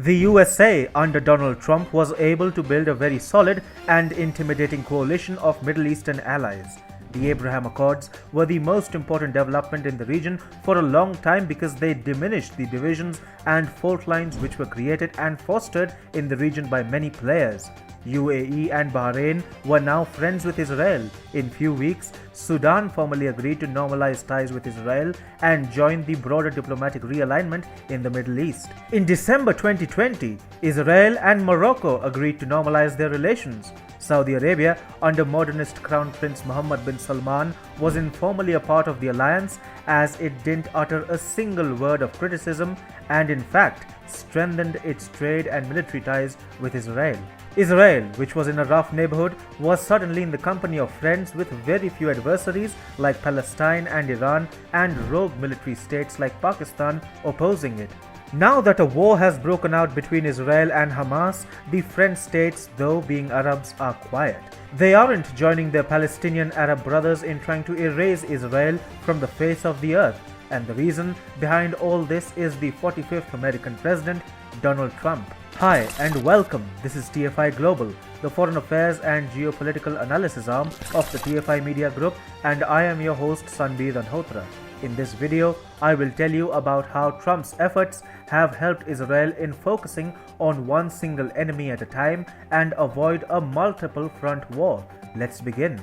The USA under Donald Trump was able to build a very solid and intimidating coalition of Middle Eastern allies. The Abraham Accords were the most important development in the region for a long time because they diminished the divisions and fault lines which were created and fostered in the region by many players. UAE and Bahrain were now friends with Israel. In few weeks, Sudan formally agreed to normalize ties with Israel and join the broader diplomatic realignment in the Middle East. In December 2020, Israel and Morocco agreed to normalize their relations. Saudi Arabia, under modernist Crown Prince Mohammed bin Salman, was informally a part of the alliance as it didn't utter a single word of criticism and in fact strengthened its trade and military ties with Israel. Israel, which was in a rough neighborhood, was suddenly in the company of friends with very few adversaries like Palestine and Iran and rogue military states like Pakistan opposing it. Now that a war has broken out between Israel and Hamas, the friend states, though being Arabs, are quiet. They aren't joining their Palestinian Arab brothers in trying to erase Israel from the face of the earth. And the reason behind all this is the 45th American president, Donald Trump. Hi and welcome. This is TFI Global, the foreign affairs and geopolitical analysis arm of the TFI Media Group, and I am your host Sandeep Ranhotra. In this video, I will tell you about how Trump's efforts have helped Israel in focusing on one single enemy at a time and avoid a multiple front war. Let's begin.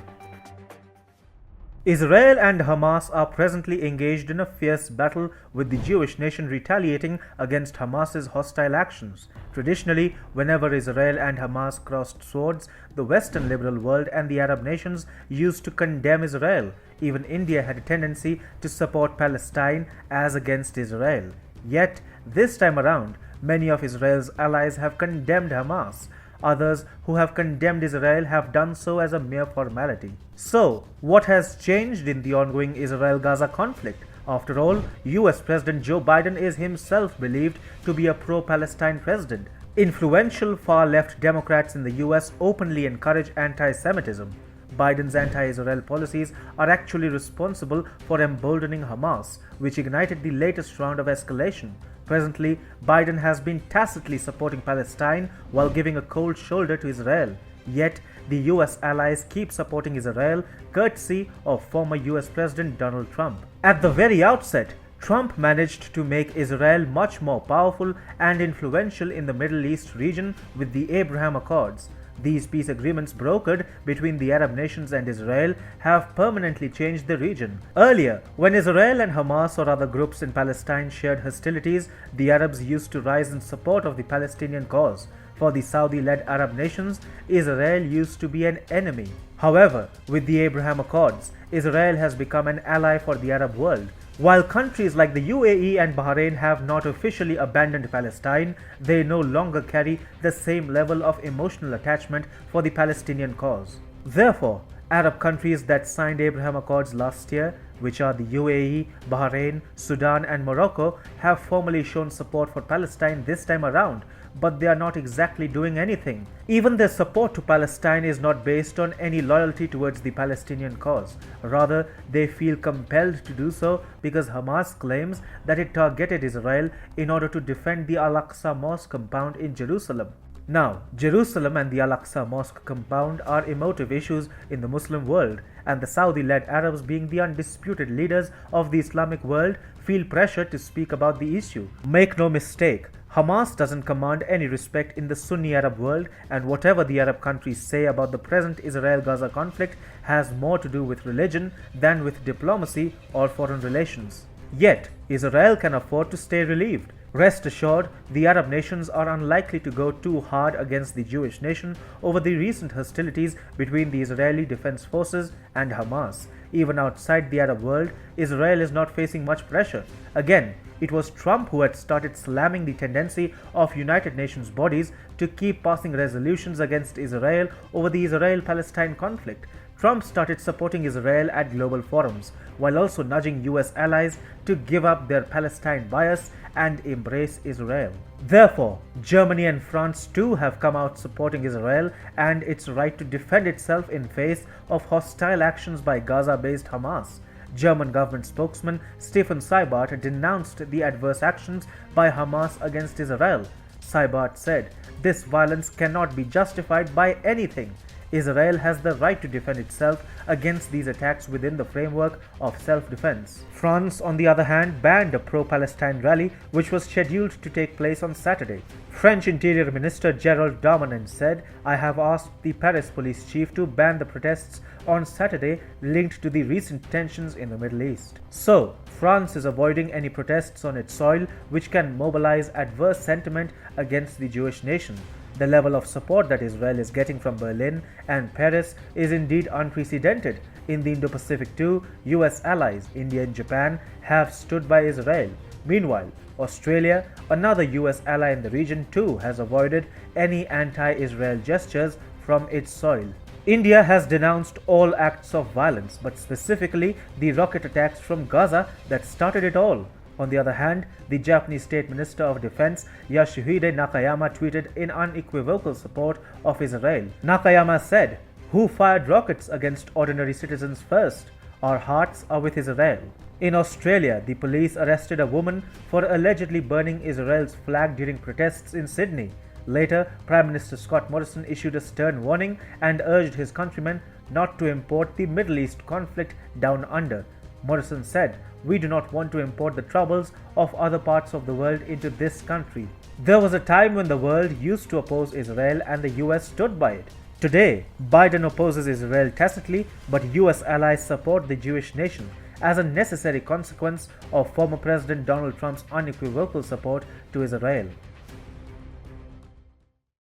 Israel and Hamas are presently engaged in a fierce battle, with the Jewish nation retaliating against Hamas's hostile actions. Traditionally, whenever Israel and Hamas crossed swords, the Western liberal world and the Arab nations used to condemn Israel. Even India had a tendency to support Palestine as against Israel. Yet, this time around, many of Israel's allies have condemned Hamas. Others who have condemned Israel have done so as a mere formality. So, what has changed in the ongoing Israel-Gaza conflict? After all, US President Joe Biden is himself believed to be a pro-Palestine president. Influential far-left Democrats in the US openly encourage anti-Semitism. Biden's anti-Israel policies are actually responsible for emboldening Hamas, which ignited the latest round of escalation. Presently, Biden has been tacitly supporting Palestine while giving a cold shoulder to Israel. Yet, the US allies keep supporting Israel, courtesy of former US President Donald Trump. At the very outset, Trump managed to make Israel much more powerful and influential in the Middle East region with the Abraham Accords. These peace agreements brokered between the Arab nations and Israel have permanently changed the region. Earlier, when Israel and Hamas or other groups in Palestine shared hostilities, the Arabs used to rise in support of the Palestinian cause. For the Saudi-led Arab nations, Israel used to be an enemy. However, with the Abraham Accords, Israel has become an ally for the Arab world. While countries like the UAE and Bahrain have not officially abandoned Palestine, they no longer carry the same level of emotional attachment for the Palestinian cause. Therefore, Arab countries that signed Abraham Accords last year, which are the UAE, Bahrain, Sudan and Morocco, have formally shown support for Palestine this time around, but they are not exactly doing anything. Even their support to Palestine is not based on any loyalty towards the Palestinian cause. Rather, they feel compelled to do so because Hamas claims that it targeted Israel in order to defend the Al-Aqsa Mosque compound in Jerusalem. Now, Jerusalem and the Al-Aqsa Mosque compound are emotive issues in the Muslim world, and the Saudi-led Arabs, being the undisputed leaders of the Islamic world, feel pressure to speak about the issue. Make no mistake, Hamas doesn't command any respect in the Sunni Arab world, and whatever the Arab countries say about the present Israel-Gaza conflict has more to do with religion than with diplomacy or foreign relations. Yet, Israel can afford to stay relieved. Rest assured, the Arab nations are unlikely to go too hard against the Jewish nation over the recent hostilities between the Israeli Defense Forces and Hamas. Even outside the Arab world, Israel is not facing much pressure. Again, it was Trump who had started slamming the tendency of United Nations bodies to keep passing resolutions against Israel over the Israel-Palestine conflict. Trump started supporting Israel at global forums, while also nudging US allies to give up their Palestine bias and embrace Israel. Therefore, Germany and France too have come out supporting Israel and its right to defend itself in face of hostile actions by Gaza-based Hamas. German government spokesman Stefan Seibert denounced the adverse actions by Hamas against Israel. Saibart said, "This violence cannot be justified by anything. Israel has the right to defend itself against these attacks within the framework of self-defense." France, on the other hand, banned a pro-Palestine rally which was scheduled to take place on Saturday. French Interior Minister Gerald Darmanin said, "I have asked the Paris police chief to ban the protests on Saturday linked to the recent tensions in the Middle East." So, France is avoiding any protests on its soil which can mobilize adverse sentiment against the Jewish nation. The level of support that Israel is getting from Berlin and Paris is indeed unprecedented. In the Indo-Pacific too, US allies, India and Japan, have stood by Israel. Meanwhile, Australia, another US ally in the region too, has avoided any anti-Israel gestures from its soil. India has denounced all acts of violence, but specifically the rocket attacks from Gaza that started it all. On the other hand, the Japanese State Minister of Defense Yoshihide Nakayama tweeted in unequivocal support of Israel. Nakayama said, "Who fired rockets against ordinary citizens first? Our hearts are with Israel." In Australia, the police arrested a woman for allegedly burning Israel's flag during protests in Sydney. Later, Prime Minister Scott Morrison issued a stern warning and urged his countrymen not to import the Middle East conflict down under. Morrison said, "We do not want to import the troubles of other parts of the world into this country." There was a time when the world used to oppose Israel and the US stood by it. Today, Biden opposes Israel tacitly, but US allies support the Jewish nation as a necessary consequence of former President Donald Trump's unequivocal support to Israel.